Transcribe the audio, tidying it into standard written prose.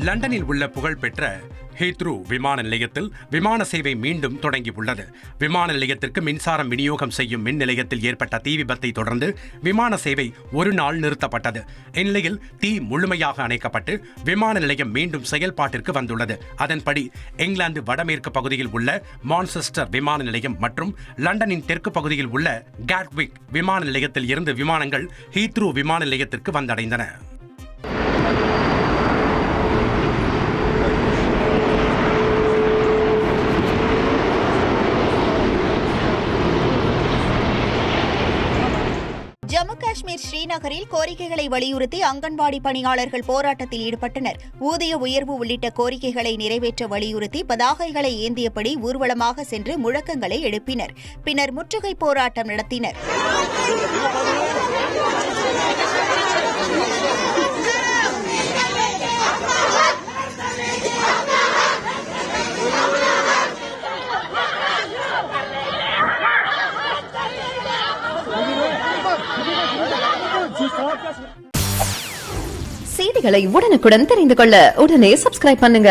லண்டனில் உள்ள புகழ்பெற்ற ஹீத்ரூ விமான நிலையத்தில் விமான சேவை மீண்டும் தொடங்கியுள்ளது. விமான நிலையத்திற்கு மின்சாரம் விநியோகம் செய்யும் மின் நிலையத்தில் ஏற்பட்ட தீ விபத்தை தொடர்ந்து விமான சேவை ஒரு நாள் நிறுத்தப்பட்டது. இந்நிலையில் தீ முழுமையாக அணைக்கப்பட்டு விமான நிலையம் மீண்டும் செயல்பாட்டிற்கு வந்துள்ளது. அதன்படி இங்கிலாந்து வடமேற்கு பகுதியில் உள்ள மான்செஸ்டர் விமான நிலையம் மற்றும் லண்டனின் தெற்கு பகுதியில் உள்ள கேட்விக் விமான நிலையத்தில் இருந்து விமானங்கள் ஹீத்ரூ விமான நிலையத்திற்கு வந்தடைந்தன. ஜம்மு காஷ்மீர் ஸ்ரீநகரில் கோரிக்கைகளை வலியுறுத்தி அங்கன்வாடி பணியாளர்கள் போராட்டத்தில் ஈடுபட்டனர். ஊதிய உயர்வு உள்ளிட்ட கோரிக்கைகளை நிறைவேற்ற வலியுறுத்தி பதாகைகளை ஏந்தியபடி ஊர்வலமாக சென்று முழக்கங்களை எழுப்பினர். பின்னர் முற்றுகை போராட்டம் நடத்தினர். செய்திகளை உடனுக்குடன் தெரிந்து கொள்ள உடனே சப்ஸ்கிரைப் பண்ணுங்க.